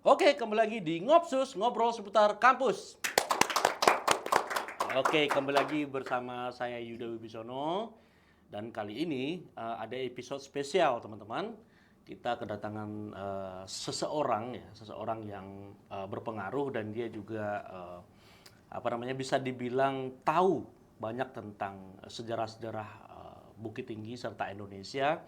Oke, kembali lagi di Ngopsus, ngobrol seputar kampus. Oke, kembali lagi bersama saya Yuda Wibisono. Dan kali ini ada episode spesial, teman-teman. Kita kedatangan seseorang yang berpengaruh dan dia juga bisa dibilang tahu banyak tentang sejarah-sejarah Bukit Tinggi serta Indonesia.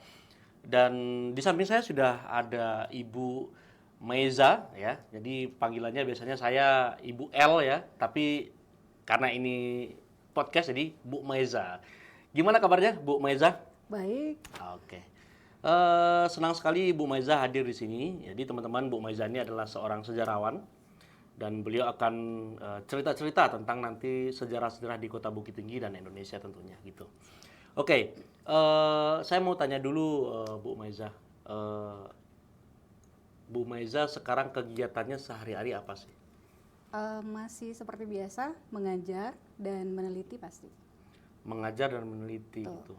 Dan di samping saya sudah ada Ibu Maiza ya. Jadi panggilannya biasanya saya Ibu L ya, tapi karena ini podcast jadi Bu Maiza. Gimana kabarnya Bu Maiza? Baik, Oke. Senang sekali Bu Maiza hadir di sini. Jadi teman-teman, Bu Maiza ini adalah seorang sejarawan dan beliau akan cerita-cerita tentang nanti sejarah-sejarah di Kota Bukit Tinggi dan Indonesia tentunya gitu. Oke, saya mau tanya dulu Bu Maiza. Eh, Bu Maiza sekarang kegiatannya sehari-hari apa sih? masih seperti biasa mengajar dan meneliti pasti. Mengajar dan meneliti Tuh. gitu.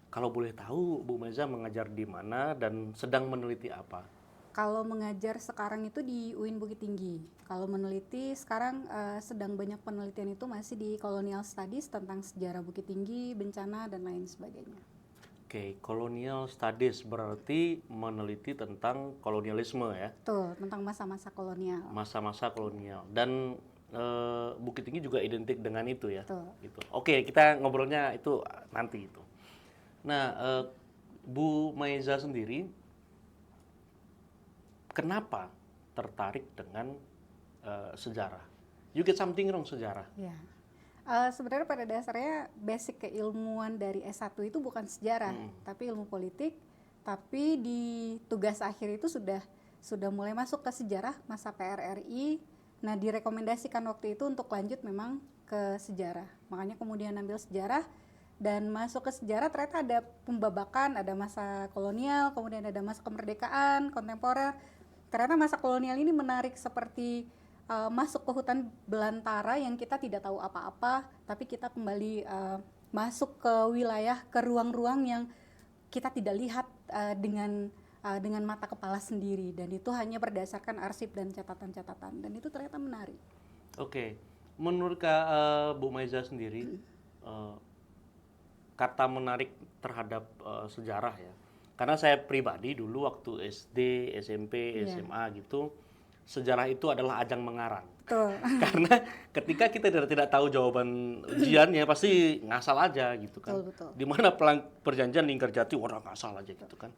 Kalau boleh tahu Bu Maiza mengajar di mana dan sedang meneliti apa? Kalau mengajar sekarang itu di UIN Bukit Tinggi. Kalau meneliti sekarang sedang banyak penelitian itu masih di Colonial Studies tentang sejarah Bukit Tinggi, bencana dan lain sebagainya. Oke, colonial studies berarti meneliti tentang kolonialisme ya, Tuh, tentang masa-masa kolonial. masa-masa kolonial. Dan Bukit Tinggi juga identik dengan itu ya. Tuh. Gitu. Oke, kita ngobrolnya itu nanti itu. Nah, Bu Maiza sendiri kenapa tertarik dengan sejarah? You get something wrong sejarah. Ya. Sebenarnya pada dasarnya basic keilmuan dari S1 itu bukan sejarah, tapi ilmu politik. Tapi di tugas akhir itu sudah mulai masuk ke sejarah masa PRRI. Nah, direkomendasikan waktu itu untuk lanjut memang ke sejarah. Makanya kemudian ambil sejarah dan masuk ke sejarah ternyata ada pembabakan, ada masa kolonial, kemudian ada masa kemerdekaan, kontemporer. Ternyata masa kolonial ini menarik seperti masuk ke hutan belantara yang kita tidak tahu apa-apa, tapi kita kembali masuk ke wilayah, ke ruang-ruang yang kita tidak lihat dengan mata kepala sendiri, dan itu hanya berdasarkan arsip dan catatan-catatan, dan itu ternyata menarik. Oke, menurut Bu Maiza sendiri, eh, kata menarik terhadap sejarah ya. Karena saya pribadi dulu waktu SD, SMP, Iya. SMA gitu, sejarah itu adalah ajang mengarang. Betul. Karena ketika kita tidak tahu jawaban ujiannya pasti ngasal aja gitu kan. Betul, betul. Di mana perjanjian Linggarjati orang ngasal aja gitu kan.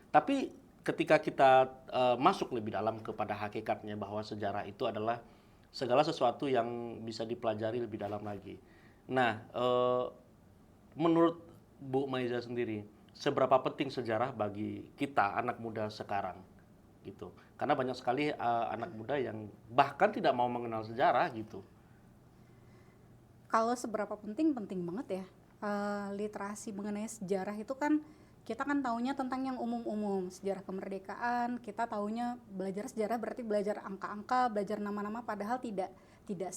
Tapi ketika kita masuk lebih dalam kepada hakikatnya bahwa sejarah itu adalah segala sesuatu yang bisa dipelajari lebih dalam lagi. Nah, menurut Bu Maiza sendiri, seberapa penting sejarah bagi kita anak muda sekarang gitu? Karena banyak sekali anak muda yang bahkan tidak mau mengenal sejarah gitu. Kalau seberapa penting, penting banget ya. Literasi mengenai sejarah itu kan kita kan taunya tentang yang umum-umum, sejarah kemerdekaan. Kita taunya belajar sejarah berarti belajar angka-angka, belajar nama-nama, padahal tidak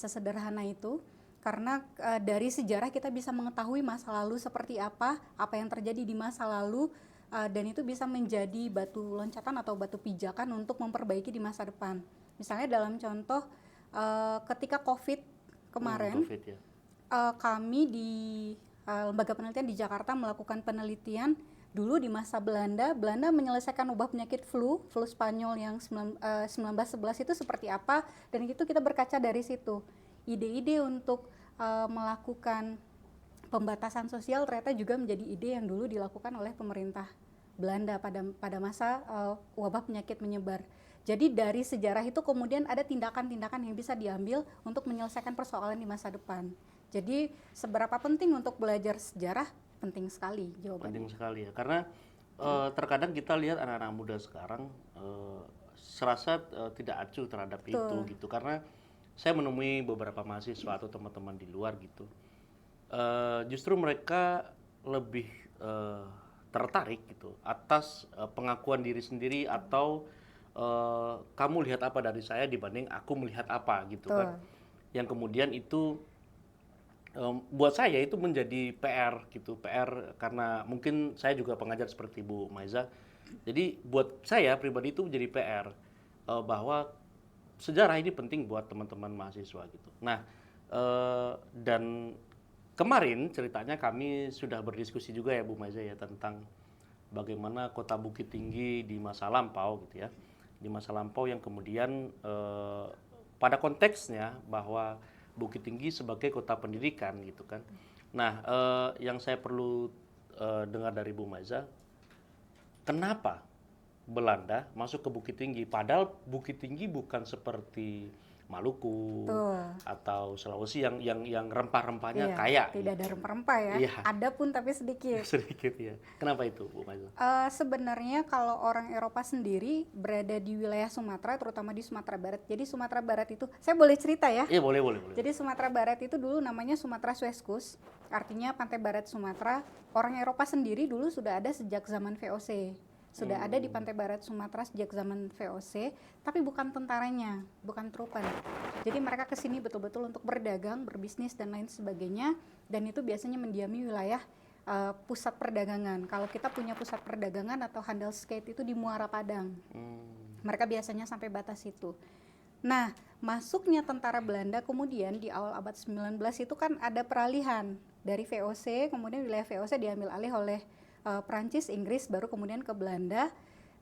sesederhana itu. Karena dari sejarah kita bisa mengetahui masa lalu seperti apa yang terjadi di masa lalu, dan itu bisa menjadi batu loncatan atau batu pijakan untuk memperbaiki di masa depan. Misalnya dalam contoh ketika COVID kemarin, COVID ya. kami di lembaga penelitian di Jakarta melakukan penelitian dulu di masa Belanda. Belanda menyelesaikan wabah penyakit flu Spanyol yang 1911 itu seperti apa, dan itu kita berkaca dari situ. Ide-ide untuk melakukan pembatasan sosial ternyata juga menjadi ide yang dulu dilakukan oleh pemerintah Belanda pada masa wabah penyakit menyebar. Jadi dari sejarah itu kemudian ada tindakan-tindakan yang bisa diambil untuk menyelesaikan persoalan di masa depan. Jadi seberapa penting untuk belajar sejarah? Penting sekali jawabannya. Penting sekali ya. Karena terkadang kita lihat anak-anak muda sekarang serasa tidak acuh terhadap itu gitu. Karena saya menemui beberapa mahasiswa atau teman-teman di luar gitu. Justru mereka lebih tertarik gitu atas pengakuan diri sendiri atau kamu lihat apa dari saya dibanding aku melihat apa gitu kan. Yang kemudian itu buat saya itu menjadi PR gitu, PR karena mungkin saya juga pengajar seperti Bu Maiza. Jadi buat saya pribadi itu menjadi PR bahwa sejarah ini penting buat teman-teman mahasiswa gitu. Nah, dan kemarin ceritanya kami sudah berdiskusi juga ya Bu Maiza ya tentang bagaimana kota Bukit Tinggi di masa lampau gitu ya. Di masa lampau yang kemudian pada konteksnya bahwa Bukit Tinggi sebagai kota pendidikan gitu kan. Nah, yang saya perlu dengar dari Bu Maiza, kenapa Belanda masuk ke Bukit Tinggi? Padahal Bukit Tinggi bukan seperti Maluku Betul. atau Sulawesi yang rempah-rempahnya Iya, kaya. tidak ada rempah-rempah ya. Iya. Ada pun tapi sedikit. Sedikit ya. Kenapa itu, Bu Maiza? Sebenarnya kalau orang Eropa sendiri berada di wilayah Sumatera, terutama di Sumatera Barat. Jadi Sumatera Barat itu, saya boleh cerita ya? Iya, boleh. Jadi Sumatera Barat itu dulu namanya Sumatera West Coast, artinya pantai barat Sumatera. Orang Eropa sendiri dulu sudah ada sejak zaman VOC. Sudah ada di pantai barat Sumatera sejak zaman VOC, tapi bukan tentaranya, bukan trupan. Jadi mereka ke sini betul-betul untuk berdagang, berbisnis dan lain sebagainya, dan itu biasanya mendiami wilayah pusat perdagangan. Kalau kita punya pusat perdagangan atau handelsgate itu di Muara Padang. Mereka biasanya sampai batas itu. Nah, masuknya tentara Belanda kemudian di awal abad 19 itu kan ada peralihan dari VOC, kemudian wilayah VOC diambil alih oleh Prancis, Inggris, baru kemudian ke Belanda.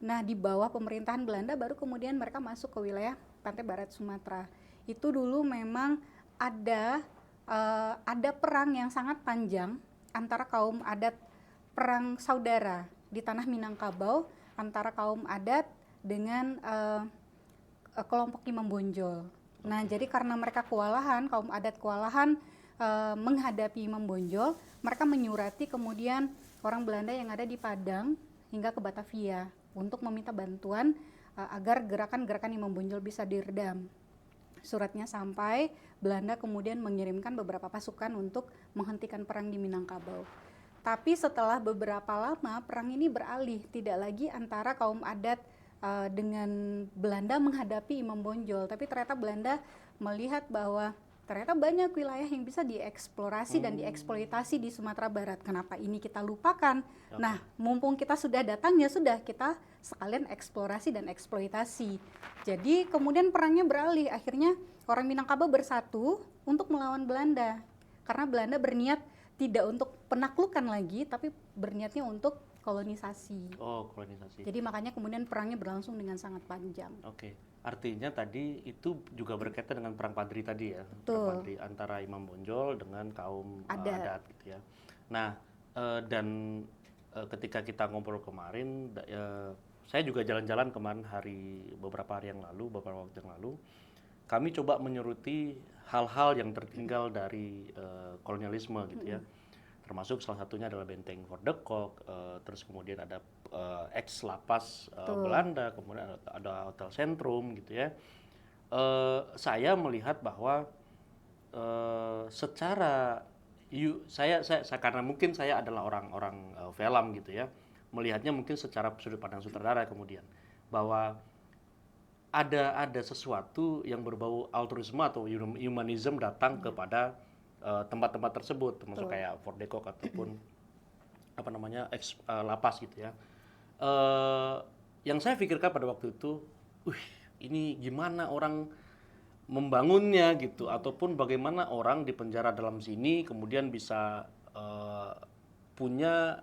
Nah, di bawah pemerintahan Belanda baru kemudian mereka masuk ke wilayah pantai barat Sumatera. Itu dulu memang ada perang yang sangat panjang antara kaum adat, perang saudara di tanah Minangkabau antara kaum adat dengan kelompok Imam Bonjol. Nah, jadi karena mereka kewalahan, kaum adat kewalahan menghadapi Imam Bonjol, mereka menyurati kemudian orang Belanda yang ada di Padang hingga ke Batavia untuk meminta bantuan agar gerakan-gerakan Imam Bonjol bisa diredam. Suratnya sampai, Belanda kemudian mengirimkan beberapa pasukan untuk menghentikan perang di Minangkabau. Tapi setelah beberapa lama, perang ini beralih, tidak lagi antara kaum adat dengan Belanda menghadapi Imam Bonjol, tapi ternyata Belanda melihat bahwa ternyata banyak wilayah yang bisa dieksplorasi dan dieksploitasi di Sumatera Barat. Kenapa ini kita lupakan? Nah, mumpung kita sudah datang, ya sudah, kita sekalian eksplorasi dan eksploitasi. Jadi kemudian perangnya beralih, akhirnya orang Minangkabau bersatu untuk melawan Belanda. Karena Belanda berniat tidak untuk penaklukan lagi, tapi berniatnya untuk kolonisasi. Oh, kolonisasi. Jadi makanya kemudian perangnya berlangsung dengan sangat panjang. Oke. Artinya tadi itu juga berkaitan dengan perang Padri tadi ya. Betul. Perang Padri antara Imam Bonjol dengan kaum adat gitu ya. Nah, dan ketika kita ngobrol kemarin, saya juga jalan-jalan kemarin beberapa hari yang lalu, beberapa waktu yang lalu, kami coba menyeruti hal-hal yang tertinggal dari kolonialisme gitu ya. Termasuk salah satunya adalah Benteng Fort de Kock, terus kemudian ada ex lapas Belanda, kemudian ada Hotel Sentrum gitu ya. Saya melihat bahwa secara saya karena mungkin saya adalah orang film gitu ya, melihatnya mungkin secara sudut pandang sutradara kemudian bahwa ada sesuatu yang berbau altruisme atau humanism datang kepada tempat-tempat tersebut, termasuk kayak Fort de Kock ataupun apa namanya lapas gitu ya. Yang saya pikirkan pada waktu itu, ini gimana orang membangunnya gitu, ataupun bagaimana orang di penjara dalam sini kemudian bisa punya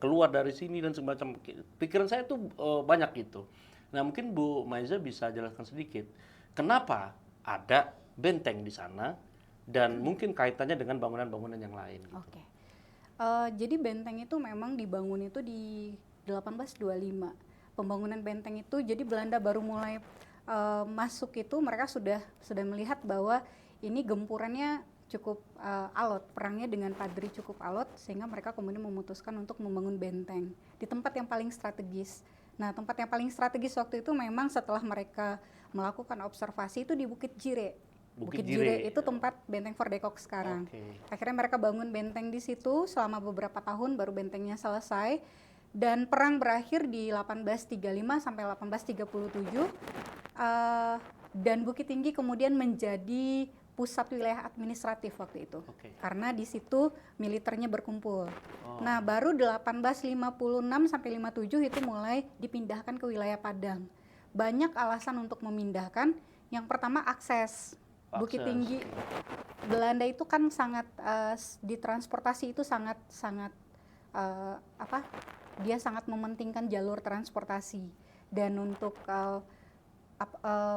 keluar dari sini dan semacam. Pikiran saya tuh banyak gitu. Nah, mungkin Bu Maiza bisa jelaskan sedikit kenapa ada benteng di sana dan mungkin kaitannya dengan bangunan-bangunan yang lain. Gitu. Oke. Jadi benteng itu memang dibangun itu di 1825. Pembangunan benteng itu jadi Belanda baru mulai masuk itu mereka sudah melihat bahwa ini gempurannya cukup alot, perangnya dengan Padri cukup alot sehingga mereka kemudian memutuskan untuk membangun benteng di tempat yang paling strategis. Nah, tempat yang paling strategis waktu itu memang setelah mereka melakukan observasi itu di Bukit Jire. Bukit Jire itu tempat benteng Fort de Kock sekarang. Akhirnya mereka bangun benteng di situ selama beberapa tahun baru bentengnya selesai dan perang berakhir di 1835 sampai 1837 dan Bukit Tinggi kemudian menjadi pusat wilayah administratif waktu itu. Karena di situ militernya berkumpul. Nah, baru 1856 sampai 57 itu mulai dipindahkan ke wilayah Padang. banyak alasan untuk memindahkan. Yang pertama akses. Bukit Akses. Tinggi Belanda itu kan sangat di transportasi itu sangat apa? Dia sangat mementingkan jalur transportasi, dan untuk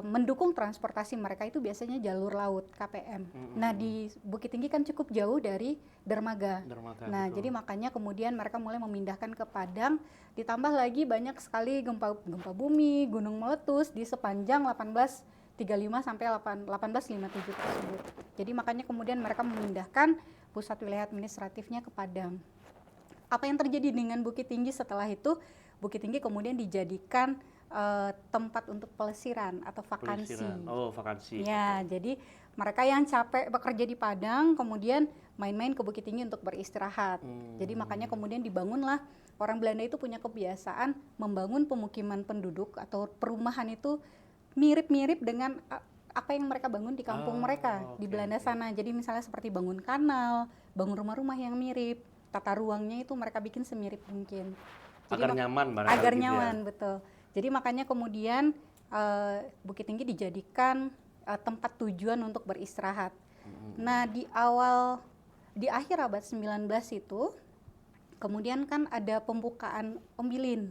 mendukung transportasi mereka itu biasanya jalur laut KPM. Nah di Bukit Tinggi kan cukup jauh dari dermaga. Nah betul. jadi makanya kemudian mereka mulai memindahkan ke Padang. Ditambah lagi banyak sekali gempa bumi, gunung meletus di sepanjang 1835 sampai 1857 tersebut. Jadi makanya kemudian mereka memindahkan pusat wilayah administratifnya ke Padang. Apa yang terjadi dengan Bukit Tinggi setelah itu? Bukit Tinggi kemudian dijadikan tempat untuk pelesiran atau vakansi. Oh, vakansi. Ya, jadi mereka yang capek bekerja di Padang kemudian main-main ke Bukit Tinggi untuk beristirahat. Jadi makanya kemudian dibangunlah, orang Belanda itu punya kebiasaan membangun pemukiman penduduk atau perumahan itu mirip-mirip dengan apa yang mereka bangun di kampung mereka di Belanda sana. Jadi misalnya seperti bangun kanal, bangun rumah-rumah yang mirip, tata ruangnya itu mereka bikin semirip mungkin. Jadi Agar nyaman barangkali agar gitu nyaman, ya. betul. Jadi makanya kemudian Bukit Tinggi dijadikan tempat tujuan untuk beristirahat. Nah di akhir abad 19 itu kemudian kan ada pembukaan Ombilin.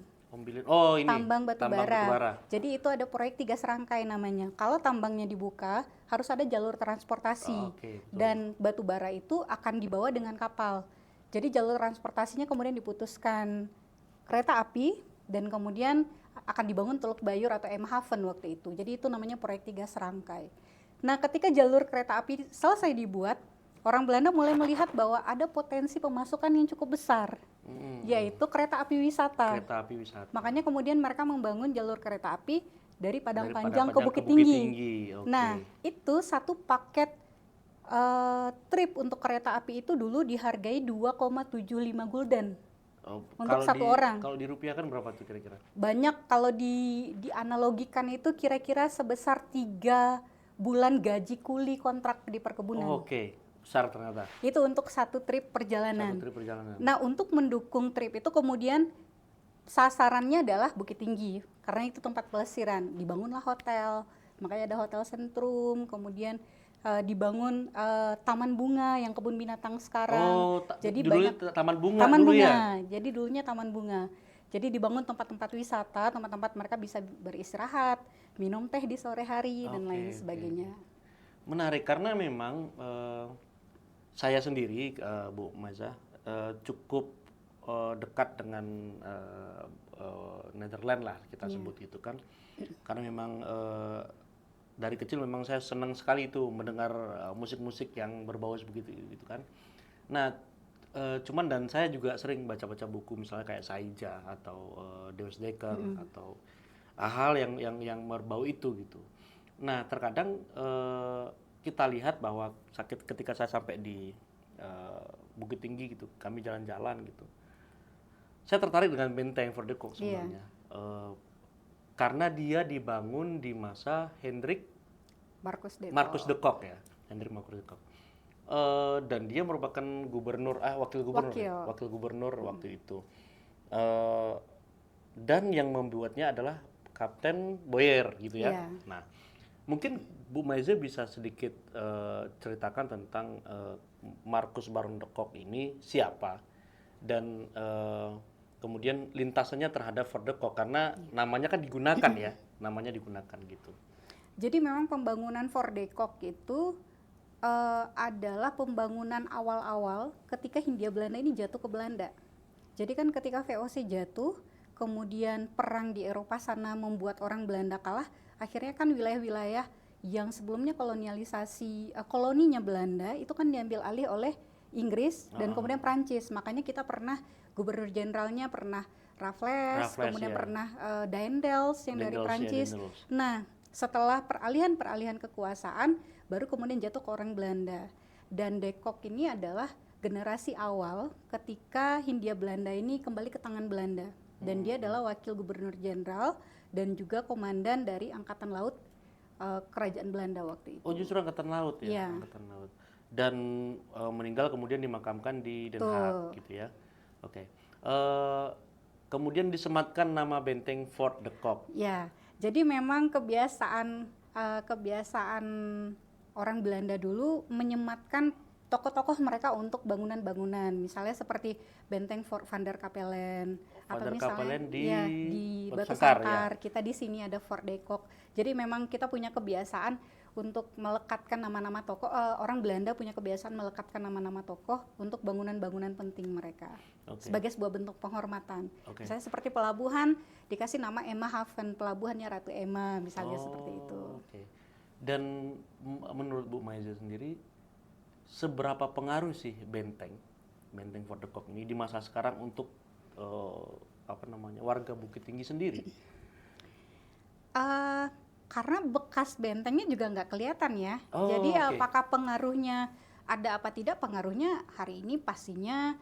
Oh, ini Tambang batu tambang bara. batubara. Jadi itu ada proyek 3 serangkai namanya. Kalau tambangnya dibuka, harus ada jalur transportasi. Oke, betul. Dan batu bara itu akan dibawa dengan kapal. Jadi jalur transportasinya kemudian diputuskan kereta api, dan kemudian akan dibangun Teluk Bayur atau Eemhaven waktu itu. Jadi itu namanya proyek 3 serangkai. Nah, ketika jalur kereta api selesai dibuat, orang Belanda mulai melihat bahwa ada potensi pemasukan yang cukup besar, yaitu kereta api wisata. Kereta api wisata. Makanya kemudian mereka membangun jalur kereta api dari Padang Dari Panjang ke Padang Bukit Tinggi. Oke. Nah, itu satu paket trip untuk kereta api itu dulu dihargai 2,75 gulden untuk satu orang. Kalau dirupiahkan berapa tuh kira-kira? Banyak, kalau dianalogikan itu kira-kira sebesar 3 bulan gaji kuli kontrak di perkebunan. Oh, oke. Besar ternyata. Itu untuk satu trip perjalanan. Satu trip perjalanan. Nah, untuk mendukung trip itu kemudian sasarannya adalah Bukit Tinggi, karena itu tempat pelesiran. Dibangunlah hotel, makanya ada hotel Sentrum, kemudian dibangun taman bunga yang kebun binatang sekarang. Oh, jadi dulunya banyak taman bunga taman dulu bunga. ya? Jadi dulunya taman bunga. Jadi dibangun tempat-tempat wisata, tempat-tempat mereka bisa beristirahat, minum teh di sore hari dan lain sebagainya. Menarik karena memang saya sendiri, Bu Maza, cukup dekat dengan Netherlands lah kita sebut gitu kan, karena memang dari kecil memang saya senang sekali itu mendengar musik-musik yang berbau begitu gitu kan. Nah, cuman dan saya juga sering baca-baca buku misalnya kayak Saija atau Deus Dekker atau hal yang berbau itu gitu. Nah, terkadang kita lihat bahwa ketika saya sampai di Bukit Tinggi gitu, kami jalan-jalan gitu, saya tertarik dengan Benteng Voor de Kolk sebenarnya. Karena dia dibangun di masa Hendrik Marcus de Kolk ya, Hendrik Marcus de Kolk. Dan dia merupakan wakil gubernur waktu itu. Dan yang membuatnya adalah Kapten Boyer gitu ya. Nah, mungkin Bu Maize bisa sedikit ceritakan tentang Marcus Baron de Kolk ini siapa, dan kemudian lintasannya terhadap Voor de Kolk, karena namanya kan digunakan ya, namanya digunakan gitu. Jadi memang pembangunan Voor de Kolk itu adalah pembangunan awal-awal ketika Hindia Belanda ini jatuh ke Belanda. Jadi kan ketika VOC jatuh, kemudian perang di Eropa sana membuat orang Belanda kalah, akhirnya kan wilayah-wilayah yang sebelumnya koloninya Belanda itu kan diambil alih oleh Inggris dan kemudian Prancis. Makanya kita pernah gubernur jenderalnya pernah Raffles kemudian pernah Daendels yang dari Prancis. Nah, setelah peralihan kekuasaan baru kemudian jatuh ke orang Belanda. Dan de Kolk ini adalah generasi awal ketika Hindia Belanda ini kembali ke tangan Belanda. Dan dia adalah wakil gubernur jenderal dan juga komandan dari angkatan laut kerajaan Belanda waktu itu. Oh, justru angkatan laut ya? Angkatan laut. Dan meninggal kemudian dimakamkan di Den Haag gitu ya. Oke. Kemudian disematkan nama Benteng Voor de Kolk. Ya, Jadi memang kebiasaan orang Belanda dulu menyematkan tokoh-tokoh mereka untuk bangunan-bangunan, misalnya seperti Benteng Fort Van der Capellen, Van atau der misalnya Capellen di ya di Batu Batu Sangkar, ya. Sangkar. Kita di sini ada Fort de Kock. Jadi memang kita punya kebiasaan untuk melekatkan nama-nama tokoh. Orang Belanda punya kebiasaan melekatkan nama-nama tokoh untuk bangunan-bangunan penting mereka sebagai sebuah bentuk penghormatan. Misalnya seperti pelabuhan dikasih nama Emma Haven, pelabuhannya Ratu Emma, misalnya seperti itu. Dan menurut Bu Maiza sendiri, seberapa pengaruh sih Benteng Fort de Kock ini di masa sekarang untuk warga Bukit Tinggi sendiri? Karena bekas bentengnya juga nggak kelihatan ya. Jadi apakah pengaruhnya ada apa tidak, pengaruhnya hari ini pastinya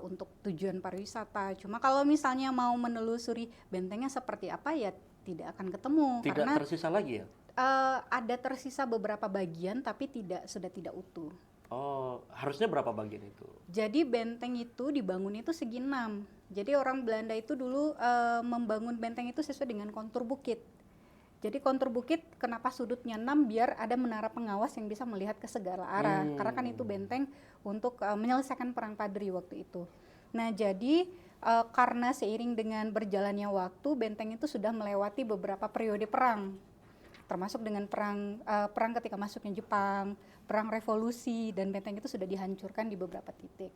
untuk tujuan pariwisata. Cuma kalau misalnya mau menelusuri bentengnya seperti apa ya tidak akan ketemu. Tidak karena tersisa lagi ya? Ada tersisa beberapa bagian tapi sudah tidak utuh. Oh, harusnya berapa bagian itu? Jadi benteng itu dibangun itu segi 6. Jadi orang Belanda itu dulu membangun benteng itu sesuai dengan kontur bukit. Jadi kontur bukit kenapa sudutnya 6, biar ada menara pengawas yang bisa melihat ke segala arah. Karena kan itu benteng untuk menyelesaikan perang Padri waktu itu. Nah, jadi karena seiring dengan berjalannya waktu, benteng itu sudah melewati beberapa periode perang. Termasuk dengan perang ketika masuknya Jepang, perang revolusi, dan benteng itu sudah dihancurkan di beberapa titik.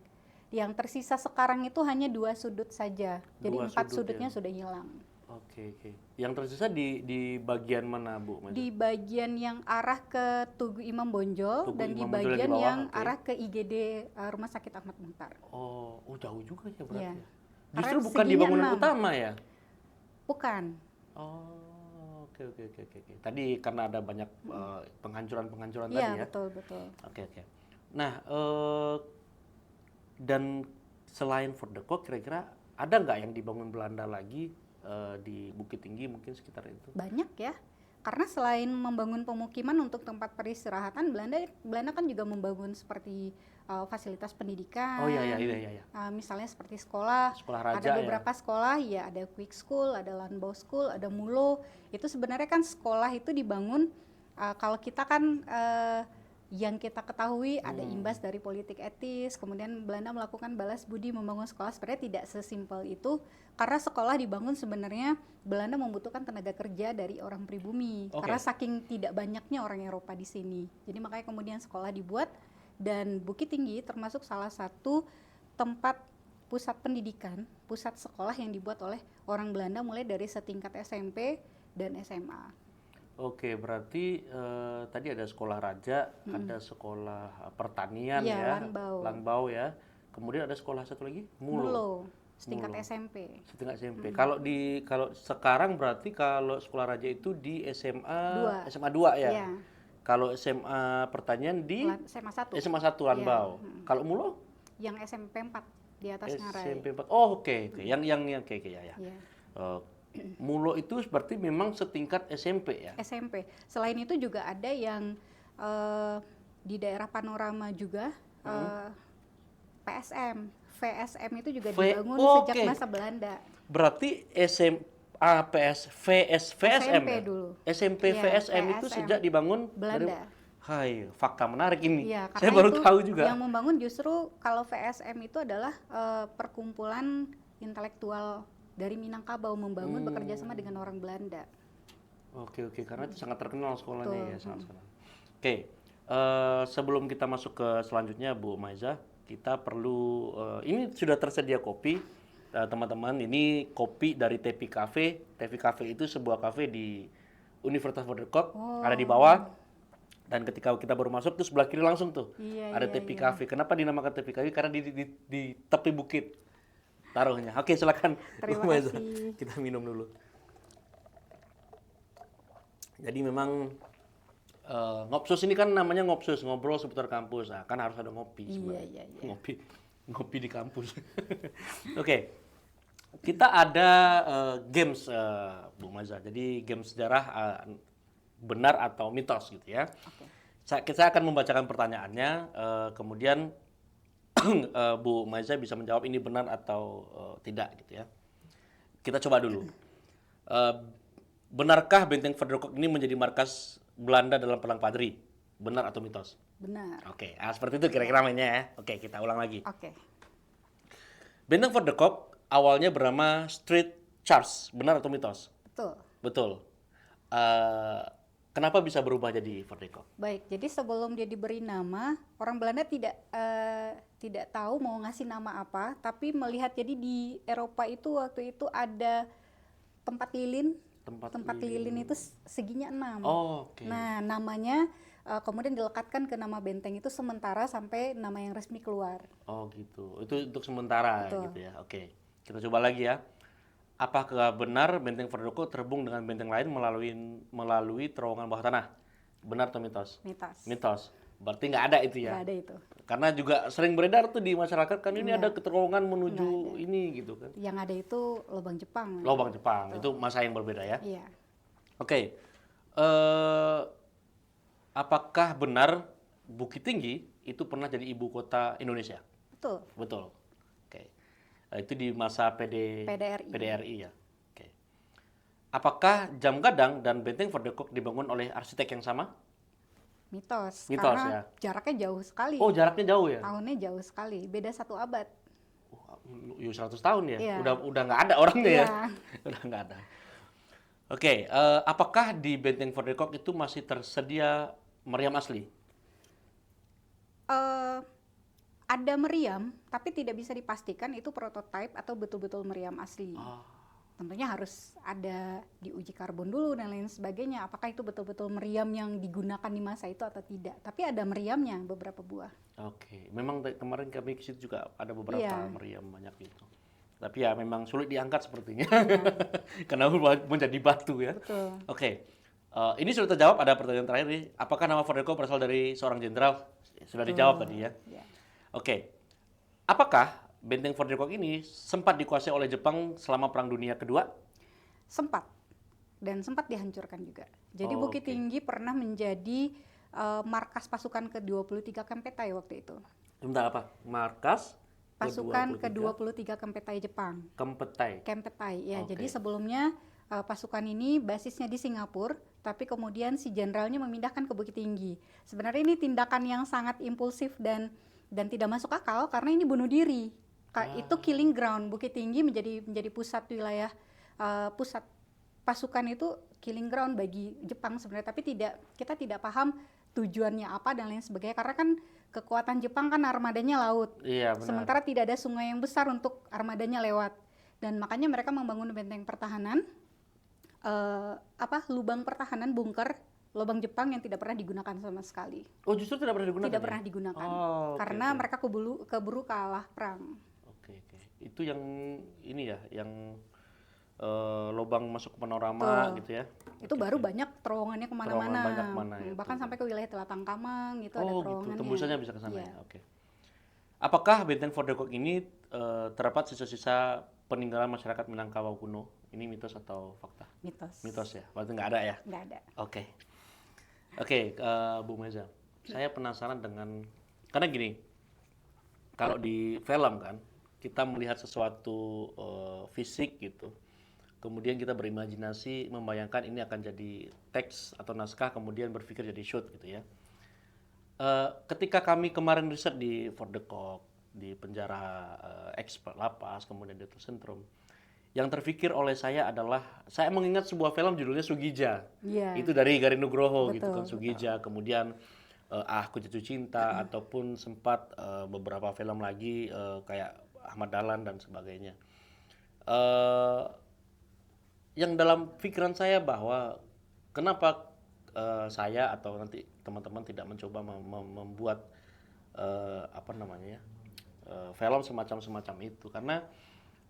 Yang tersisa sekarang itu hanya 2 sudut saja. Jadi 4 sudutnya sudah hilang. Oke. Yang tersisa di bagian mana, Bu? Di bagian yang arah ke Tugu Imam Bonjol dan di bagian yang arah ke IGD Rumah Sakit Ahmad Muhtar. Oh, jauh juga ya berarti. Ya. Justru bukan di bangunan 6. utama ya? Bukan. Oh, oke. Tadi karena ada banyak penghancuran tadi ya? Iya, betul. Oke. Nah, dan selain Fort de Kock, kira-kira ada nggak yang dibangun Belanda lagi di Bukit Tinggi mungkin sekitar itu? Banyak ya, karena selain membangun pemukiman untuk tempat peristirahatan, Belanda kan juga membangun seperti fasilitas pendidikan. Oh iya. Misalnya seperti sekolah raja, ada beberapa sekolah ya, ada Quick School, ada Landbau School, ada Mulo. Itu sebenarnya kan sekolah itu dibangun kalau kita kan yang kita ketahui ada imbas dari politik etis, kemudian Belanda melakukan balas budi membangun sekolah. Sebenarnya tidak sesimpel itu, karena sekolah dibangun sebenarnya Belanda membutuhkan tenaga kerja dari orang pribumi, karena saking tidak banyaknya orang Eropa di sini. Jadi makanya kemudian sekolah dibuat, dan Bukit Tinggi termasuk salah satu tempat pusat pendidikan, pusat sekolah yang dibuat oleh orang Belanda mulai dari setingkat SMP dan SMA. Oke, berarti tadi ada sekolah raja, ada sekolah pertanian ya, Landbau ya. Kemudian ada sekolah satu lagi, Mulo. Setingkat SMP. Kalau sekarang berarti kalau sekolah raja itu di SMA 2 ya. Yeah. Kalau SMA pertanian di SMA 1. SMA 1 Landbau. Kalau Mulo? Yang SMP 4 di atas Ngarai. SMP 4. Oh, oke. Yang ya. Mulo itu seperti memang setingkat SMP ya? SMP. Selain itu juga ada yang di daerah Panorama juga, PSM. VSM itu juga dibangun sejak masa Belanda. Berarti VSM ya? dulu. SMP ya, VSM itu sejak dibangun Belanda. Hai, fakta menarik ini. Ya, saya baru tahu juga. Yang membangun justru kalau VSM itu adalah perkumpulan intelektual dari Minangkabau, membangun bekerja sama dengan orang Belanda. Oke, karena itu sangat terkenal sekolahnya ya, sangat terkenal. Oke, sebelum kita masuk ke selanjutnya, Bu Maiza, kita perlu ini sudah tersedia kopi, teman-teman. Ini kopi dari Tepi Cafe. Tepi Cafe itu sebuah kafe di Universitas Fort de Kock, ada di bawah. Dan ketika kita baru masuk tuh sebelah kiri langsung tuh ada Tepi Cafe. Kenapa dinamakan Tepi Cafe? Karena di tepi bukit taruhnya. Oke, silakan. Terima kasih. Kita minum dulu. Jadi memang ngopsus ini kan namanya ngopsus, ngobrol seputar kampus. Nah, kan harus ada ngopi sebenarnya. Iya. Ngopi di kampus. Oke. Kita ada games, Bu Maiza. Jadi games sejarah benar atau mitos gitu ya. Saya akan membacakan pertanyaannya, kemudian Bu Maiza bisa menjawab ini benar atau tidak gitu ya. Kita coba dulu. benarkah Benteng Verdokok ini menjadi markas Belanda dalam Perang Padri? Benar atau mitos? Benar. Oke, seperti itu kira-kira mainnya ya. Oke, kita ulang lagi. Oke. Benteng Verdokok awalnya bernama Street Charles. Benar atau mitos? Betul. Betul. Eh, kenapa bisa berubah jadi Verdokok? Baik, jadi sebelum dia diberi nama, orang Belanda tidak tahu mau ngasih nama apa, tapi melihat jadi di Eropa itu waktu itu ada tempat lilin, tempat lilin itu seginya 6. Oh, oke. Nah, namanya kemudian dilekatkan ke nama benteng itu sementara sampai nama yang resmi keluar. Oh gitu. Itu untuk sementara Betul. gitu ya. Oke. Kita coba lagi ya. Apakah benar Benteng Verdokok terhubung dengan benteng lain melalui terowongan bawah tanah? Benar atau mitos? Mitos. Mitos. Berarti nggak ada itu ya. Nggak ada itu. Karena juga sering beredar tuh di masyarakat kan ini Nggak. ada terowongan menuju ini gitu kan. Yang ada itu lubang Jepang. Lubang Jepang. Itu masa yang berbeda ya. Iya. Oke. Apakah benar Bukit Tinggi itu pernah jadi ibu kota Indonesia? Betul. Betul. Oke. Itu di masa PDRI. PDRI ya. Oke. Apakah Jam Gadang dan Benteng Verdokok dibangun oleh arsitek yang sama? Mitos. Mitos, Karena ya. jaraknya jauh sekali. Oh, jaraknya jauh ya? Tahunnya jauh sekali. Beda 1 abad. Oh, 100 tahun ya? Iya. Udah nggak ada orangnya ya? Iya. Udah nggak ada. Oke, apakah di Benteng Verdokok itu masih tersedia meriam asli? Ada meriam, tapi tidak bisa dipastikan itu prototipe atau betul-betul meriam asli. Tentunya harus ada diuji karbon dulu dan lain sebagainya. Apakah itu betul-betul meriam yang digunakan di masa itu atau tidak? Tapi ada meriamnya beberapa buah. Oke, memang kemarin kami ke situ juga ada beberapa Iya. meriam banyak itu. Tapi ya memang sulit diangkat sepertinya, karena menjadi batu ya. Betul. Oke, ini sudah terjawab. Ada pertanyaan terakhir nih. Apakah nama Verdokok berasal dari seorang jenderal? Sudah dijawab tadi ya. Ya. Oke, apakah Benteng Verdokok ini sempat dikuasai oleh Jepang selama Perang Dunia Kedua? Sempat. Dan sempat dihancurkan juga. Jadi Oh, Bukit oke. Tinggi pernah menjadi markas pasukan ke-23 Kempetai waktu itu. Sebentar apa? Markas Pasukan ke-23 Kempetai Jepang. Kempetai. Kempetai ya. Oke. Jadi sebelumnya pasukan ini basisnya di Singapura, tapi kemudian si jenderalnya memindahkan ke Bukit Tinggi. Sebenarnya ini tindakan yang sangat impulsif dan tidak masuk akal karena ini bunuh diri. Itu killing ground. Bukit Tinggi menjadi pusat wilayah pusat pasukan itu killing ground bagi Jepang sebenarnya, tapi kita tidak paham tujuannya apa dan lain sebagainya karena kan kekuatan Jepang kan armadanya laut. Iya, benar. Sementara tidak ada sungai yang besar untuk armadanya lewat. Dan makanya mereka membangun benteng pertahanan, lubang pertahanan bunker, lubang Jepang yang tidak pernah digunakan sama sekali. Oh, justru tidak pernah digunakan? Tidak ya? pernah digunakan. Oh, oke, Karena oke. mereka keburu kalah perang. Oke. Itu yang ini ya, yang lubang masuk panorama Betul. gitu ya. Itu baru banyak terowongannya kemana-mana. Terowongan banyak kemana ya, Bahkan betul. sampai ke wilayah Telatang Kamang gitu ada Oh, gitu. terowongannya. Tembusannya bisa ke sana Iya. ya. Oke. Apakah Benteng Verdokok ini terdapat sisa-sisa peninggalan masyarakat Minangkabau kuno? Ini mitos atau fakta? Mitos. Mitos ya. Berarti nggak ada ya? Nggak ada. Oke. Oke, Bu Meza. Saya penasaran dengan karena gini. Kalau di film kan kita melihat sesuatu fisik gitu. Kemudian kita berimajinasi membayangkan ini akan jadi teks atau naskah, kemudian berpikir jadi shoot gitu ya. Ketika kami kemarin riset di Verdokok, di penjara expert lapas, kemudian di sentrum, yang terpikir oleh saya adalah saya mengingat sebuah film judulnya Sugija. Iya. Itu dari Garin Nugroho gitu Betul, kan, Sugija. Kemudian Aku Jatuh Cinta ataupun sempat beberapa film lagi kayak Ahmad Dahlan dan sebagainya. Yang dalam pikiran saya bahwa kenapa saya atau nanti teman-teman tidak mencoba membuat film semacam itu karena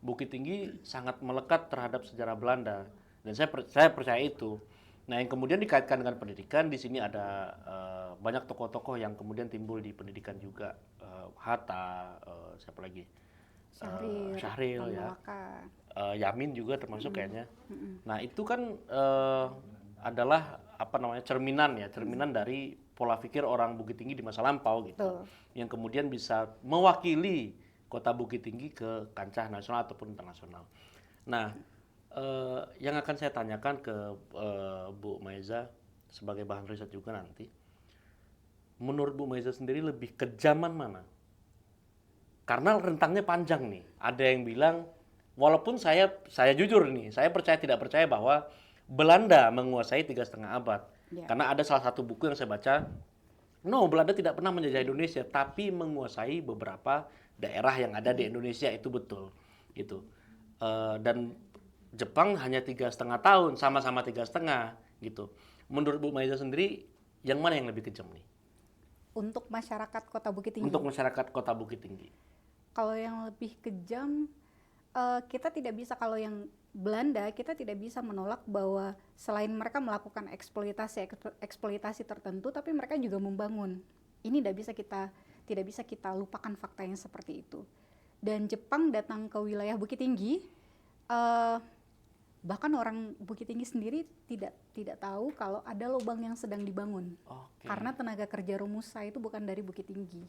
Bukit Tinggi sangat melekat terhadap sejarah Belanda dan saya percaya itu. Nah, yang kemudian dikaitkan dengan pendidikan, di sini ada banyak tokoh-tokoh yang kemudian timbul di pendidikan juga. Hatta, siapa lagi? Syahrir ya. Malaka. Yamin juga termasuk kayaknya. Nah, itu kan adalah cerminan dari pola pikir orang Bukit Tinggi di masa lampau gitu. Betul. Yang kemudian bisa mewakili kota Bukit Tinggi ke kancah nasional ataupun internasional. Nah, Yang akan saya tanyakan ke Bu Maiza sebagai bahan riset juga nanti, menurut Bu Maiza sendiri lebih kejaman mana? Karena rentangnya panjang nih. Ada yang bilang, walaupun saya jujur nih, saya percaya tidak percaya bahwa Belanda menguasai 3,5 abad. Ya. Karena ada salah satu buku yang saya baca, no, Belanda tidak pernah menjajah Indonesia, tapi menguasai beberapa daerah yang ada di Indonesia, itu betul. Gitu. Dan Jepang hanya 3,5 tahun, sama-sama 3,5 gitu. Menurut Bu Maiza sendiri, yang mana yang lebih kejam nih? Untuk masyarakat Kota Bukit Tinggi. Untuk masyarakat Kota Bukit Tinggi. Kalau yang lebih kejam, kita tidak bisa, kalau yang Belanda kita tidak bisa menolak bahwa selain mereka melakukan eksploitasi tertentu, tapi mereka juga membangun. Ini tidak bisa kita lupakan fakta yang seperti itu. Dan Jepang datang ke wilayah Bukit Tinggi, bahkan orang Bukit Tinggi sendiri tidak tahu kalau ada lubang yang sedang dibangun. Oke. Karena tenaga kerja Romusa itu bukan dari Bukit Tinggi.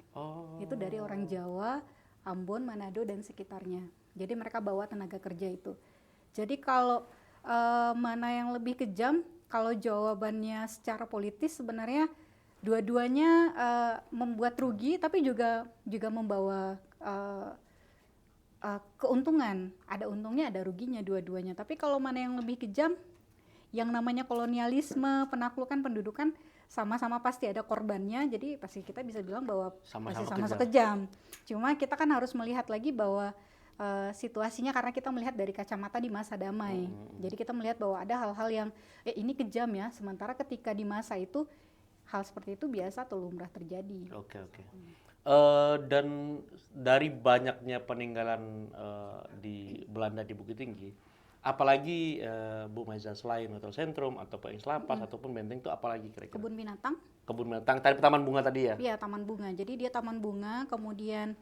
Itu dari orang Jawa, Ambon, Manado dan sekitarnya. Jadi mereka bawa tenaga kerja itu. Jadi kalau mana yang lebih kejam, kalau jawabannya secara politis sebenarnya dua-duanya membuat rugi, tapi juga membawa keuntungan. Ada untungnya, ada ruginya dua-duanya. Tapi kalau mana yang lebih kejam, yang namanya kolonialisme, penaklukan, pendudukan, sama-sama pasti ada korbannya. Jadi pasti kita bisa bilang bahwa Sama-sama pasti sama-sama kejam. Cuma kita kan harus melihat lagi bahwa situasinya, karena kita melihat dari kacamata di masa damai. Jadi kita melihat bahwa ada hal-hal yang ini kejam ya. Sementara ketika di masa itu hal seperti itu biasa atau lumrah terjadi. Oke. Dan dari banyaknya peninggalan di Belanda di Bukit Tinggi, apalagi Bu Maiza selain Hotel Sentrum atau Pengis Lapas ataupun Benteng itu apalagi kira-kira? Kebun binatang. Kebun binatang, tadi taman bunga tadi ya? Iya, taman bunga. Jadi dia taman bunga, kemudian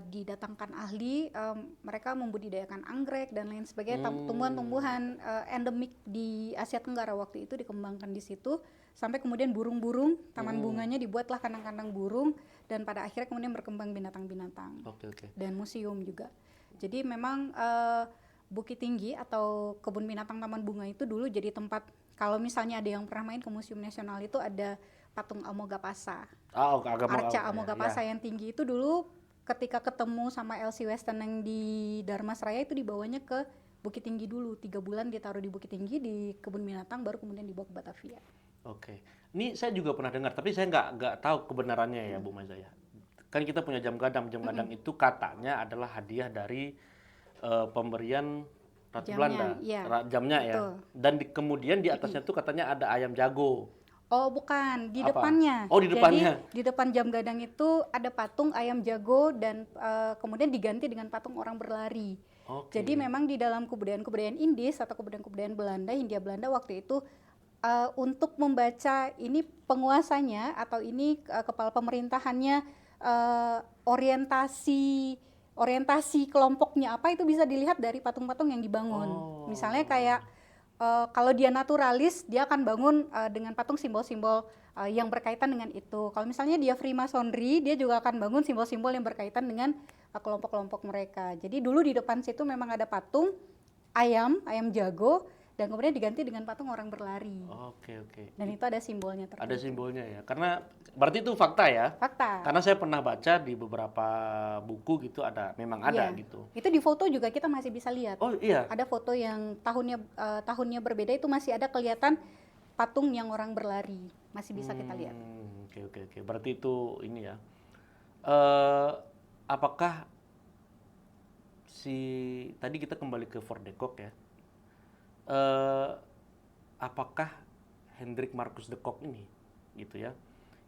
didatangkan ahli, mereka membudidayakan anggrek dan lain sebagainya, tumbuhan-tumbuhan endemik di Asia Tenggara waktu itu dikembangkan di situ, sampai kemudian burung-burung, taman bunganya dibuatlah kandang-kandang burung, dan pada akhirnya kemudian berkembang binatang-binatang. Oke. Dan museum juga. Jadi memang Bukit Tinggi atau kebun binatang taman bunga itu dulu jadi tempat, kalau misalnya ada yang pernah main ke Museum Nasional itu ada patung Amogapasa. Arca Amogapasa yang tinggi itu dulu ketika ketemu sama Elsie Weston yang di Dharmasraya itu dibawanya ke Bukit Tinggi dulu, 3 bulan ditaruh di Bukit Tinggi di kebun binatang, baru kemudian dibawa ke Batavia. Oke. Ini saya juga pernah dengar, tapi saya nggak tahu kebenarannya ya Bu Maiza ya. Kan kita punya jam gadang itu katanya adalah hadiah dari pemberian Ratu Belanda, jamnya ya. Dan kemudian di atasnya tuh katanya ada ayam jago. Oh bukan, di depannya. Oh di depannya. Jadi di depan jam gadang itu ada patung ayam jago dan kemudian diganti dengan patung orang berlari. Jadi memang di dalam kebudayaan Indis atau kebudayaan Belanda, Hindia Belanda waktu itu untuk membaca ini penguasanya atau ini kepala pemerintahannya, orientasi kelompoknya apa itu bisa dilihat dari patung-patung yang dibangun. Misalnya kayak kalau dia naturalis, dia akan bangun dengan patung simbol-simbol yang berkaitan dengan itu. Kalau misalnya dia Freemasonry, dia juga akan bangun simbol-simbol yang berkaitan dengan kelompok-kelompok mereka. Jadi dulu di depan situ memang ada patung ayam jago, dan kemudian diganti dengan patung orang berlari. Oke. Dan itu ada simbolnya tertentu. Ada simbolnya ya, karena berarti itu fakta ya? Fakta. Karena saya pernah baca di beberapa buku gitu, memang ada gitu. Itu di foto juga kita masih bisa lihat. Oh iya. Ada foto yang tahunnya berbeda, itu masih ada kelihatan patung yang orang berlari, masih bisa kita lihat. Oke. Berarti itu ini ya. Apakah tadi kita kembali ke Fort de Kock ya? Apakah Hendrik Marcus de Kock ini gitu ya,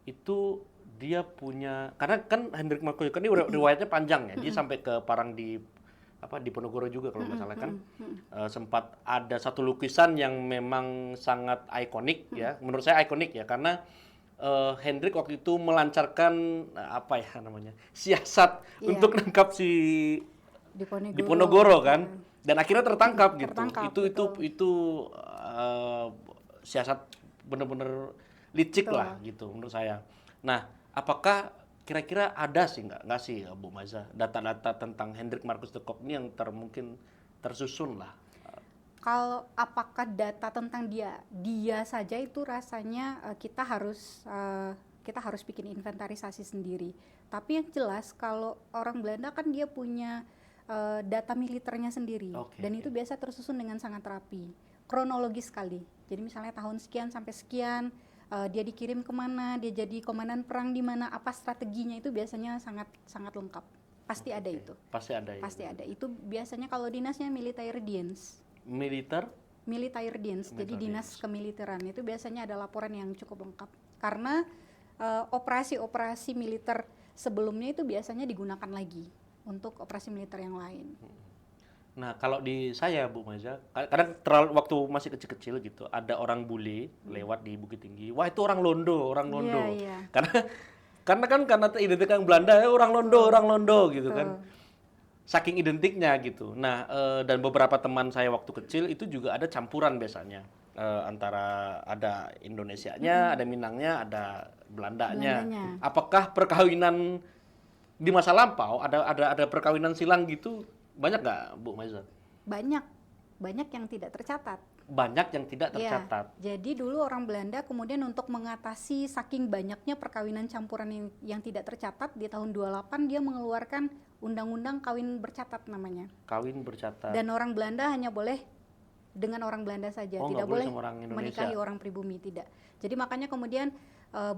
itu dia punya, karena kan Hendrik Marcus de Kock ini riwayatnya panjang ya, dia sampai ke Parang di Ponorogo juga kalau nggak salah kan. Sempat ada satu lukisan yang memang sangat ikonik ya, menurut saya ikonik ya, karena Hendrik waktu itu melancarkan siasat untuk nangkap si Diponegoro kan. Dan akhirnya tertangkap gitu. Itu siasat benar-benar licik lah gitu menurut saya. Nah, apakah kira-kira ada sih nggak sih Bu Maiza data-data tentang Hendrik Marcus de Kock ini yang mungkin tersusun lah? Kalau apakah data tentang dia saja itu rasanya kita harus bikin inventarisasi sendiri. Tapi yang jelas kalau orang Belanda kan dia punya data militernya sendiri, dan itu biasa tersusun dengan sangat rapi, kronologis sekali. Jadi misalnya tahun sekian sampai sekian dia dikirim kemana, dia jadi komandan perang di mana, apa strateginya, itu biasanya sangat sangat lengkap. Pasti ada itu. Pasti ada. Pasti ada. Itu biasanya kalau dinasnya militaridienst. Militaridienst. Jadi dinas kemiliteran itu biasanya ada laporan yang cukup lengkap. Karena operasi-operasi militer sebelumnya itu biasanya digunakan lagi untuk operasi militer yang lain. Nah, kalau di saya Bu Maiza, kadang waktu masih kecil-kecil gitu, ada orang bule lewat di Bukit Tinggi. Wah, itu orang Londo. Iya. Karena identik Belanda, orang Londo gitu kan. Saking identiknya gitu. Nah, dan beberapa teman saya waktu kecil itu juga ada campuran biasanya. Antara ada Indonesianya, ada Minangnya, ada Belandanya. Apakah perkawinan di masa lampau ada perkawinan silang gitu? Banyak nggak, Bu Maiza? Banyak yang tidak tercatat. Banyak yang tidak tercatat. Ya, jadi dulu orang Belanda kemudian untuk mengatasi saking banyaknya perkawinan campuran yang tidak tercatat, di tahun 28 dia mengeluarkan undang-undang kawin bercatat namanya. Kawin bercatat. Dan orang Belanda hanya boleh dengan orang Belanda saja, tidak boleh menikahi orang pribumi, tidak. Jadi makanya kemudian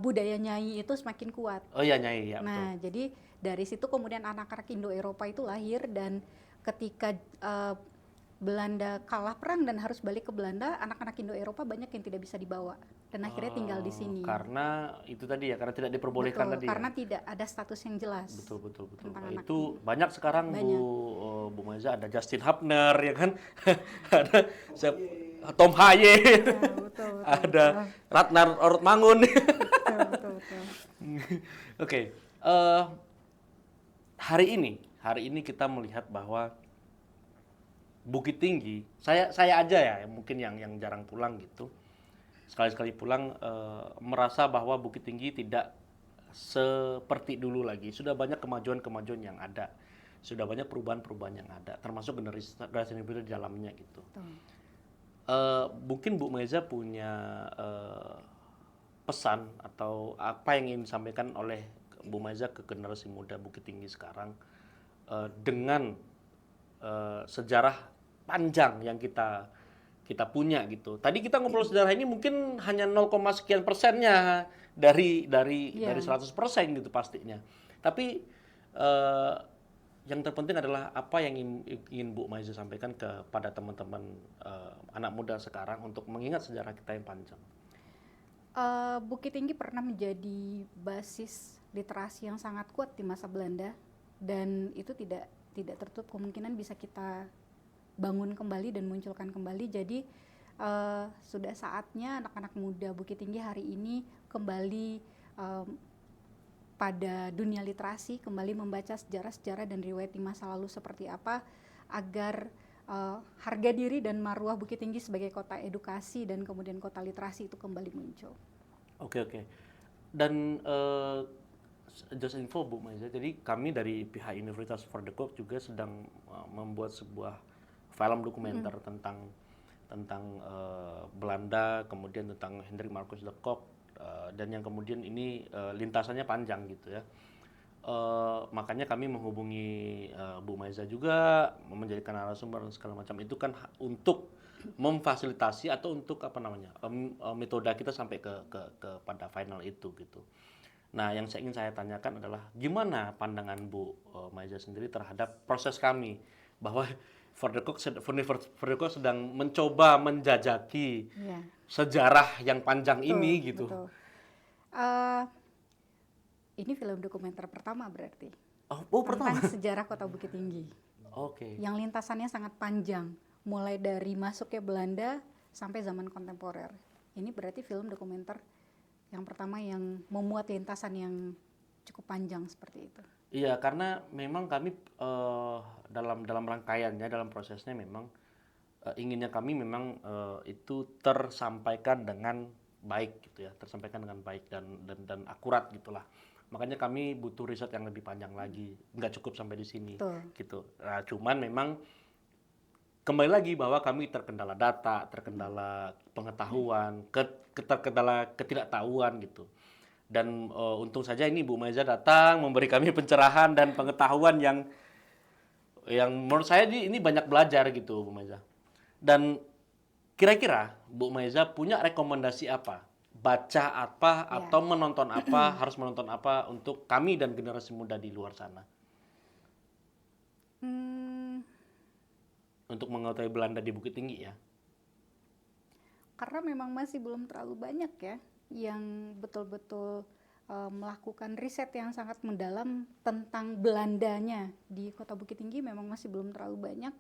budaya nyai itu semakin kuat. Oh iya, nyai ya. Nah, betul. Jadi dari situ kemudian anak-anak Indo-Eropa itu lahir, dan ketika Belanda kalah perang dan harus balik ke Belanda, anak-anak Indo-Eropa banyak yang tidak bisa dibawa dan akhirnya tinggal di sini. Karena itu tadi ya, karena tidak diperbolehkan. Betul, tadi. Karena tidak ada status yang jelas. Betul. Itu banyak sekarang. Bu Maiza, ada Justin Hubner ya kan, ada Tom Haye, betul. Ada Ratnar Ortmangun. Betul. Oke. Hari ini kita melihat bahwa Bukit Tinggi, saya aja ya mungkin yang jarang pulang gitu, sekali-sekali pulang merasa bahwa Bukit Tinggi tidak seperti dulu lagi. Sudah banyak kemajuan yang ada, sudah banyak perubahan yang ada, termasuk generasi muda di dalamnya gitu. Mungkin Bu Maiza punya pesan atau apa yang ingin disampaikan oleh Bu Maiza ke generasi muda Bukit Tinggi sekarang dengan sejarah panjang yang kita punya gitu. Tadi kita ngobrol sejarah ini mungkin hanya 0, sekian persennya dari 100% gitu pastinya. Tapi yang terpenting adalah apa yang ingin Bu Maiza sampaikan kepada teman-teman anak muda sekarang untuk mengingat sejarah kita yang panjang. Bukit Tinggi pernah menjadi basis literasi yang sangat kuat di masa Belanda, dan itu tidak tertutup kemungkinan bisa kita bangun kembali dan munculkan kembali. Jadi sudah saatnya anak-anak muda Bukit Tinggi hari ini kembali pada dunia literasi, kembali membaca sejarah-sejarah dan riwayat di masa lalu seperti apa, agar harga diri dan marwah Bukit Tinggi sebagai kota edukasi dan kemudian kota literasi itu kembali muncul. Oke. Dan just info Bu Maiza, jadi kami dari pihak Universitas For The Cook juga sedang membuat sebuah film dokumenter tentang Belanda, kemudian tentang Hendrik Marcus de Kock, dan yang kemudian ini lintasannya panjang gitu ya. Makanya kami menghubungi Bu Maiza juga, menjadikan narasumber dan segala macam itu kan untuk memfasilitasi atau untuk metode kita sampai ke pada final itu gitu. Nah, yang ingin saya tanyakan adalah gimana pandangan Bu Maiza sendiri terhadap proses kami, bahwa For The Cook sedang mencoba menjajaki sejarah yang panjang ini gitu. Betul. Ini film dokumenter pertama berarti. Pertama. Tentang sejarah Kota Bukit Tinggi. Oke. Yang lintasannya sangat panjang, mulai dari masuknya Belanda sampai zaman kontemporer. Ini berarti film dokumenter yang pertama yang memuat lintasan yang cukup panjang seperti itu. Iya, karena memang kami dalam rangkaiannya, dalam prosesnya memang inginnya kami memang itu tersampaikan dengan baik gitu ya, tersampaikan dengan baik dan akurat gitulah. Makanya kami butuh riset yang lebih panjang lagi, nggak cukup sampai di sini gitu. Nah, cuman memang kembali lagi bahwa kami terkendala data, terkendala pengetahuan, terkendala ketidaktahuan gitu. Dan untung saja ini Bu Maiza datang memberi kami pencerahan dan pengetahuan yang menurut saya ini banyak belajar gitu Bu Maiza. Dan kira-kira Bu Maiza punya rekomendasi apa? Baca apa atau menonton apa, harus menonton apa untuk kami dan generasi muda di luar sana? Untuk mengetahui Belanda di Bukit Tinggi ya. Karena memang masih belum terlalu banyak ya yang betul-betul melakukan riset yang sangat mendalam tentang Belandanya di Kota Bukit Tinggi, memang masih belum terlalu banyak.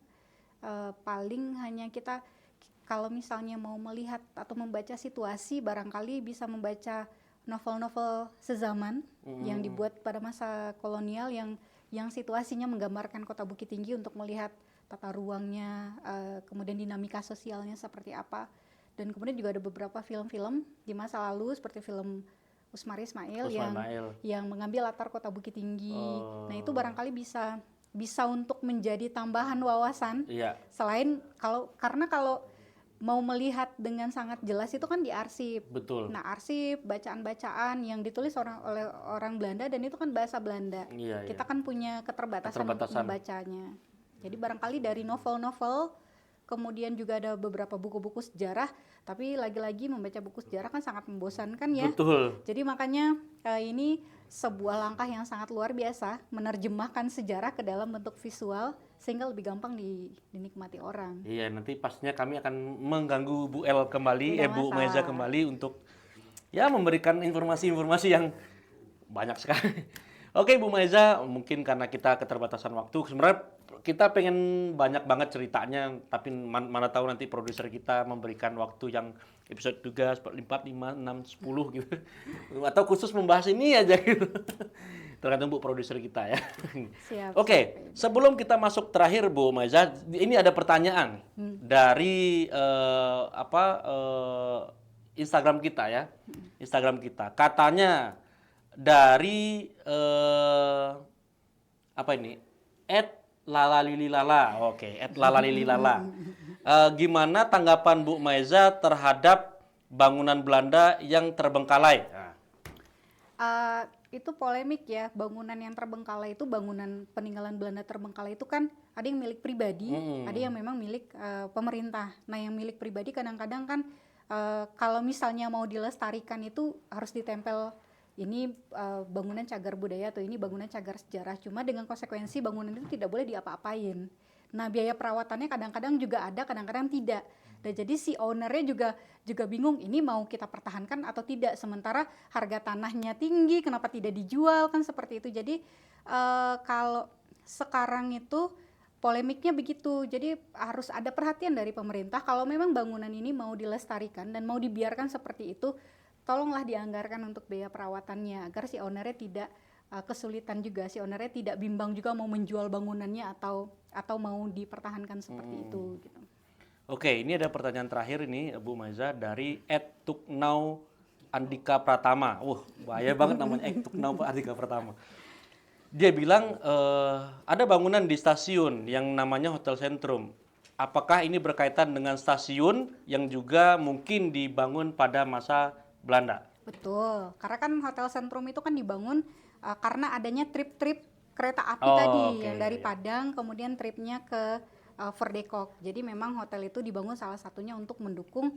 Paling hanya kita kalau misalnya mau melihat atau membaca situasi, barangkali bisa membaca novel-novel sezaman yang dibuat pada masa kolonial yang situasinya menggambarkan Kota Bukit Tinggi untuk melihat tata ruangnya, kemudian dinamika sosialnya seperti apa. Dan kemudian juga ada beberapa film-film di masa lalu seperti film Usmar Ismail yang mengambil latar Kota Bukit Tinggi. Nah, itu barangkali bisa untuk menjadi tambahan wawasan. Selain karena kalau mau melihat dengan sangat jelas itu kan di arsip. Betul. Nah, arsip, bacaan-bacaan yang ditulis oleh orang Belanda dan itu kan bahasa Belanda. Kita kan punya keterbatasan untuk membacanya. Jadi barangkali dari novel-novel, kemudian juga ada beberapa buku-buku sejarah, tapi lagi-lagi membaca buku sejarah kan sangat membosankan ya. Betul. Jadi makanya ini sebuah langkah yang sangat luar biasa, menerjemahkan sejarah ke dalam bentuk visual sehingga lebih gampang dinikmati orang. Iya, nanti pastinya kami akan mengganggu Bu El kembali, Bu Maiza kembali untuk ya memberikan informasi-informasi yang banyak sekali. Oke Bu Maiza, mungkin karena kita keterbatasan waktu, sebenarnya kita pengen banyak banget ceritanya, tapi mana tahu nanti produser kita memberikan waktu yang episode 3, 4, 5, 6, 10 gitu. Atau khusus membahas ini aja gitu. Tergantung Bu produser kita ya. Oke, sebelum kita masuk terakhir Bu Maiza, ini ada pertanyaan dari Instagram kita ya. Instagram kita. Katanya dari apa ini? @lalalililala. Oke, @lalalililala. Gimana tanggapan Bu Maiza terhadap bangunan Belanda yang terbengkalai? Itu polemik ya, bangunan yang terbengkalai itu, bangunan peninggalan Belanda terbengkalai itu kan ada yang milik pribadi, ada yang memang milik pemerintah. Nah, yang milik pribadi kadang-kadang kan kalau misalnya mau dilestarikan itu harus ditempel ini bangunan cagar budaya atau ini bangunan cagar sejarah. Cuma dengan konsekuensi bangunan itu tidak boleh diapa-apain. Nah, biaya perawatannya kadang-kadang juga ada, kadang-kadang tidak. Dan jadi si ownernya juga bingung, ini mau kita pertahankan atau tidak. Sementara harga tanahnya tinggi, kenapa tidak dijual, kan seperti itu. Jadi kalau sekarang itu polemiknya begitu. Jadi harus ada perhatian dari pemerintah. Kalau memang bangunan ini mau dilestarikan dan mau dibiarkan seperti itu, tolonglah dianggarkan untuk biaya perawatannya agar si ownernya tidak kesulitan juga, si ownernya tidak bimbang juga mau menjual bangunannya atau mau dipertahankan seperti itu gitu. Oke, ini ada pertanyaan terakhir ini Bu Maiza dari @tuknau Andika Pratama. Bahaya banget namanya @tuknau Andika Pratama. Dia bilang ada bangunan di stasiun yang namanya Hotel Sentrum. Apakah ini berkaitan dengan stasiun yang juga mungkin dibangun pada masa Belanda? Betul, karena kan Hotel Sentrum itu kan dibangun karena adanya trip-trip kereta api tadi yang dari Padang kemudian tripnya ke Verdekok. Jadi memang hotel itu dibangun salah satunya untuk mendukung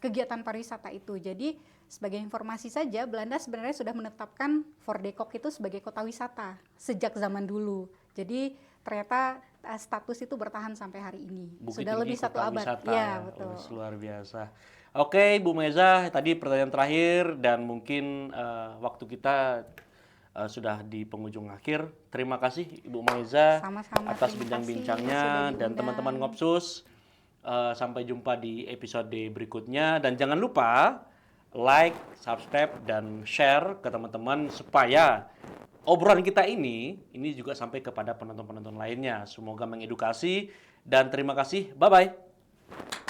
kegiatan pariwisata itu. Jadi sebagai informasi saja, Belanda sebenarnya sudah menetapkan Verdekok itu sebagai kota wisata sejak zaman dulu. Jadi ternyata status itu bertahan sampai hari ini. Bukit sudah lebih 1 abad. Ya, betul. Luar biasa. Oke, Bu Maiza, tadi pertanyaan terakhir dan mungkin waktu kita sudah di penghujung akhir. Terima kasih Ibu Maiza atas bincang-bincangnya dan teman-teman Ngopsus. Sampai jumpa di episode berikutnya dan jangan lupa like, subscribe dan share ke teman-teman supaya obrolan kita ini juga sampai kepada penonton-penonton lainnya. Semoga mengedukasi dan terima kasih. Bye bye.